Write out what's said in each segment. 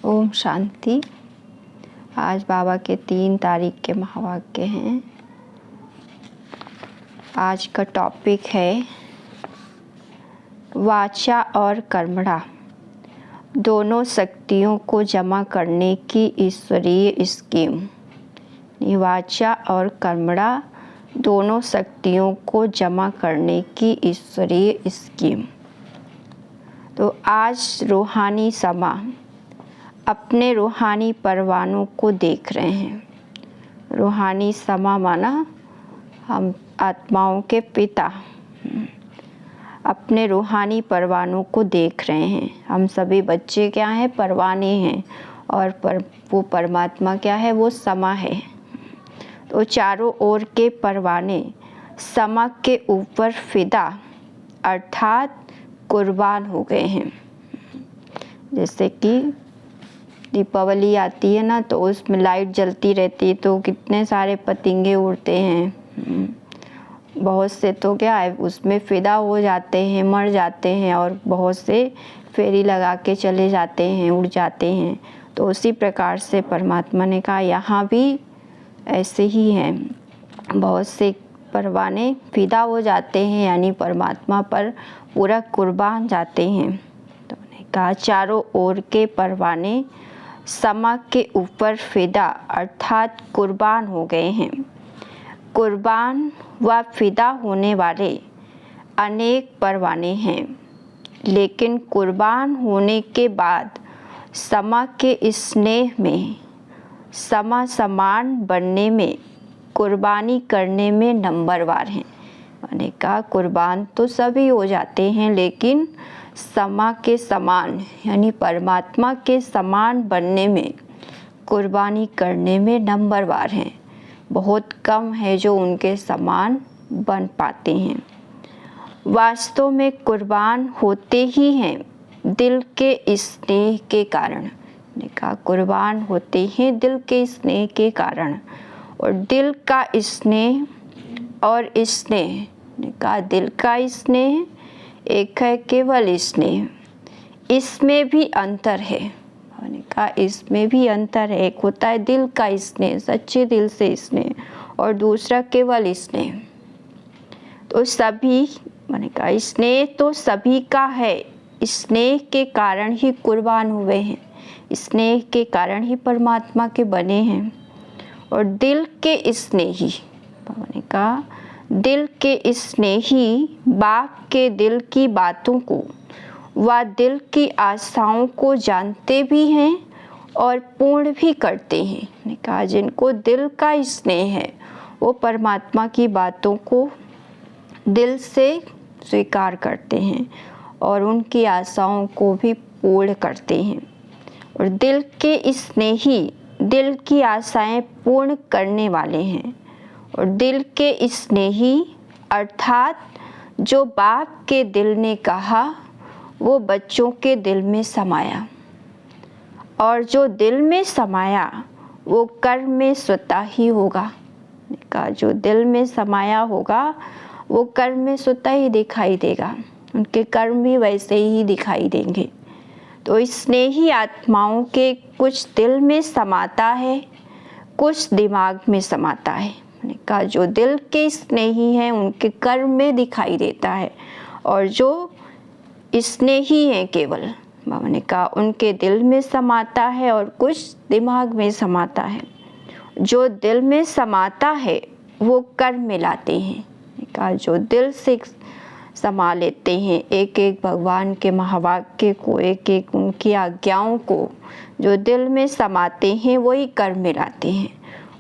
ओम शांति। आज बाबा के 3 तारीख के महावाक्य हैं। आज का टॉपिक है वाचा और कर्मणा दोनों शक्तियों को जमा करने की ईश्वरीय स्कीम। वाचा और कर्मणा दोनों शक्तियों को जमा करने की ईश्वरीय स्कीम। तो आज रूहानी समा अपने रूहानी परवानों को देख रहे हैं। रूहानी समा माना हम आत्माओं के पिता अपने रूहानी परवानों को देख रहे हैं। हम सभी बच्चे क्या हैं? परवाने हैं। और वो परमात्मा क्या है? वो समा है। तो चारों ओर के परवाने समा के ऊपर फिदा अर्थात कुर्बान हो गए हैं। जैसे कि दीपावली आती है ना, तो उसमें लाइट जलती रहती है तो कितने सारे पतंगे उड़ते हैं। बहुत से तो क्या है उसमें फिदा हो जाते हैं, मर जाते हैं, और बहुत से फेरी लगा के चले जाते हैं, उड़ जाते हैं। तो उसी प्रकार से परमात्मा ने कहा यहाँ भी ऐसे ही हैं। बहुत से परवाने फिदा हो जाते हैं, यानी परमात्मा पर पूरा कुर्बान जाते हैं। तो उन्होंने कहा चारों ओर के परवाने समा के ऊपर फिदा अर्थात कुर्बान हो गए हैं। कुर्बान व फिदा होने वाले अनेक परवाने हैं, लेकिन कुर्बान होने के बाद समा के स्नेह में समा समान बनने में कुर्बानी करने में नंबरवार हैं। मैंने कहा कुर्बान तो सभी हो जाते हैं, लेकिन समा के समान यानी परमात्मा के समान बनने में कुर्बानी करने में नंबरवार हैं। बहुत कम है जो उनके समान बन पाते हैं। वास्तव में कुर्बान होते ही हैं दिल के स्नेह के कारण। ने कहा कुर्बान होते हैं दिल के स्नेह के कारण। और दिल का स्नेह और स्नेह, ने कहा दिल का स्नेह एक है केवल स्नेह, इसमें भी अंतर है। कहा इसमें भी अंतर है। एक होता है दिल का स्नेह, सच्चे दिल से स्नेह, और दूसरा केवल स्नेह। तो सभी, मैंने कहा स्नेह तो सभी का है, स्नेह के कारण ही कुर्बान हुए हैं, स्नेह के कारण ही परमात्मा के बने हैं। और दिल के स्नेही, मैंने कहा दिल के स्नेही बाप के दिल की बातों को व दिल की आशाओं को जानते भी हैं और पूर्ण भी करते हैं। मैंने कहा जिनको दिल का स्नेह है वो परमात्मा की बातों को दिल से स्वीकार करते हैं और उनकी आशाओं को भी पूर्ण करते हैं। और दिल के स्नेही दिल की आशाएं पूर्ण करने वाले हैं। और दिल के स्नेही अर्थात जो बाप के दिल ने कहा वो बच्चों के दिल में समाया, और जो दिल में समाया वो कर्म में स्वतः ही होगा। कहा जो दिल में समाया होगा वो कर्म में स्वतः ही दिखाई देगा, उनके कर्म भी वैसे ही दिखाई देंगे। तो स्नेही आत्माओं के कुछ दिल में समाता है, कुछ दिमाग में समाता है। मैंने कहा जो दिल के स्नेही हैं उनके कर्म में दिखाई देता है, और जो स्नेही हैं केवल, मैंने कहा उनके दिल में समाता है और कुछ दिमाग में समाता है। जो दिल में समाता है वो कर्म में लाते हैं। कहा जो दिल से समा लेते हैं एक एक भगवान के महावाक्य को, एक एक उनकी आज्ञाओं को जो दिल में समाते हैं वही कर्म में लाते हैं।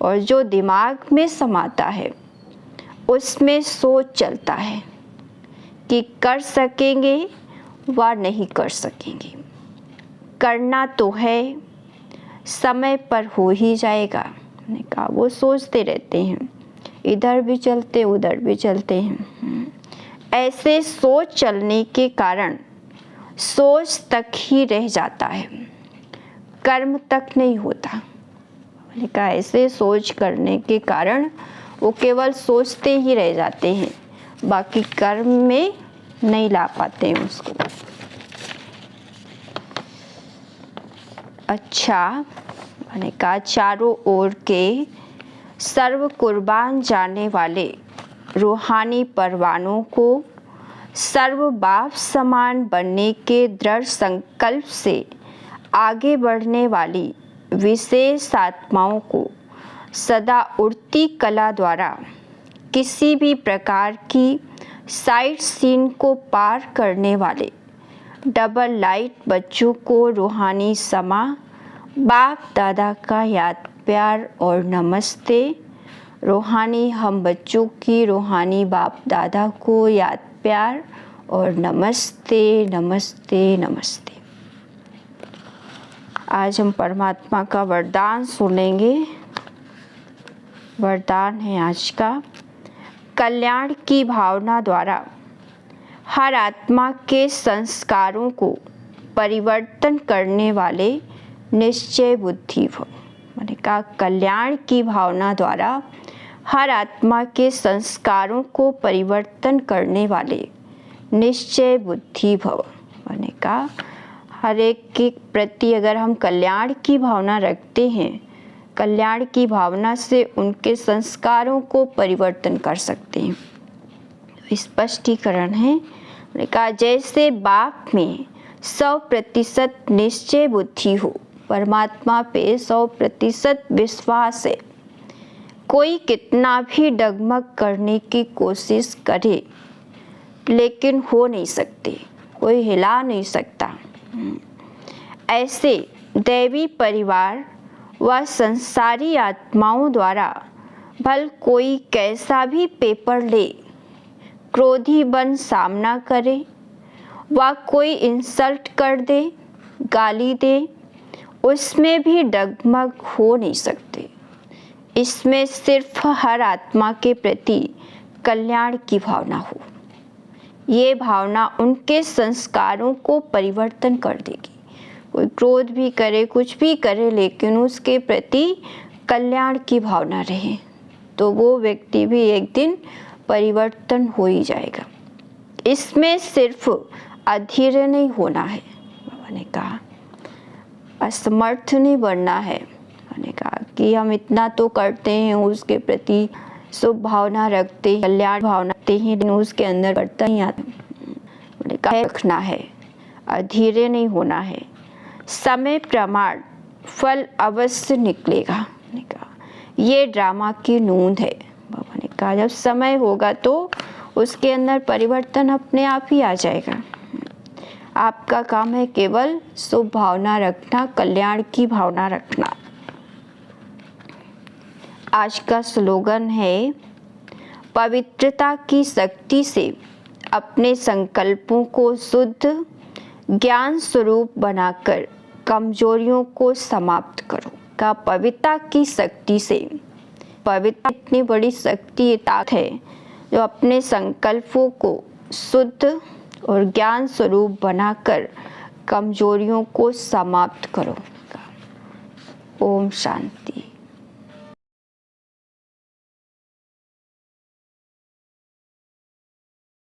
और जो दिमाग में समाता है उसमें सोच चलता है कि कर सकेंगे व नहीं कर सकेंगे, करना तो है, समय पर हो ही जाएगा। मैंने कहा वो सोचते रहते हैं, इधर भी चलते उधर भी चलते हैं। ऐसे सोच चलने के कारण सोच तक ही रह जाता है, कर्म तक नहीं होता। मैंने कहा ऐसे सोच करने के कारण वो केवल सोचते ही रह जाते हैं, बाकी कर्म में नहीं ला पाते हैं उसको। अच्छा, मैंने कहा चारों ओर के सर्व कुर्बान जाने वाले रूहानी परवानों को सर्व बाप समान बनने के दृढ़ संकल्प से आगे बढ़ने वाली विशेष आत्माओं को सदा उड़ती कला द्वारा किसी भी प्रकार की साइट सीन को पार करने वाले डबल लाइट बच्चों को रूहानी समा बाप दादा का याद प्यार और नमस्ते। रूहानी हम बच्चों की रूहानी बाप दादा को याद प्यार और नमस्ते नमस्ते नमस्ते। आज हम परमात्मा का वरदान सुनेंगे। वरदान है आज का, कल्याण की भावना द्वारा हर आत्मा के संस्कारों को परिवर्तन करने वाले निश्चय बुद्धि भव। मैंने कहा कल्याण की भावना द्वारा हर आत्मा के संस्कारों को परिवर्तन करने वाले निश्चय बुद्धि भव। मैंने कहा हर एक के प्रति अगर हम कल्याण की भावना रखते हैं, कल्याण की भावना से उनके संस्कारों को परिवर्तन कर सकते हैं। स्पष्टीकरण है, मैंने कहा जैसे बाप में 100% निश्चय बुद्धि हो, परमात्मा पे 100% विश्वास है, कोई कितना भी डगमग करने की कोशिश करे लेकिन हो नहीं सकते, कोई हिला नहीं सकता। ऐसे दैवी परिवार व संसारी आत्माओं द्वारा भल कोई कैसा भी पेपर ले, क्रोधी बन सामना करे व कोई इंसल्ट कर दे, गाली दे, उसमें भी डगमग हो नहीं सकते। इसमें सिर्फ हर आत्मा के प्रति कल्याण की भावना हो, ये भावना उनके संस्कारों को परिवर्तन कर देगी। कोई क्रोध भी करे, कुछ भी करे, लेकिन उसके प्रति कल्याण की भावना रहे तो वो व्यक्ति भी एक दिन परिवर्तन हो ही जाएगा। इसमें सिर्फ अधीर नहीं होना है। बाबा ने कहा असमर्थ नहीं बनना है। मैंने कहा कि हम इतना तो करते हैं, उसके प्रति शुभ भावना रखते हैं, कल्याण भावना रखते हैं, लेकिन उसके अंदर बढ़ता ही आता। मैंने कहा रखना है, अधीरे नहीं होना है, समय प्रमाण फल अवश्य निकलेगा। मैंने कहा ये ड्रामा की नूंद है। बाबा ने कहा जब समय होगा तो उसके अंदर परिवर्तन अपने आप ही आ जाएगा। आपका काम है केवल शुभ भावना रखना, कल्याण की भावना रखना। आज का स्लोगन है, पवित्रता की शक्ति से अपने संकल्पों को शुद्ध ज्ञान स्वरूप बनाकर कमजोरियों को समाप्त करो। का पवित्रता की शक्ति से, पवित्रता इतनी बड़ी शक्ति ताकत है जो अपने संकल्पों को शुद्ध और ज्ञान स्वरूप बनाकर कमजोरियों को समाप्त करो। ओम शांति।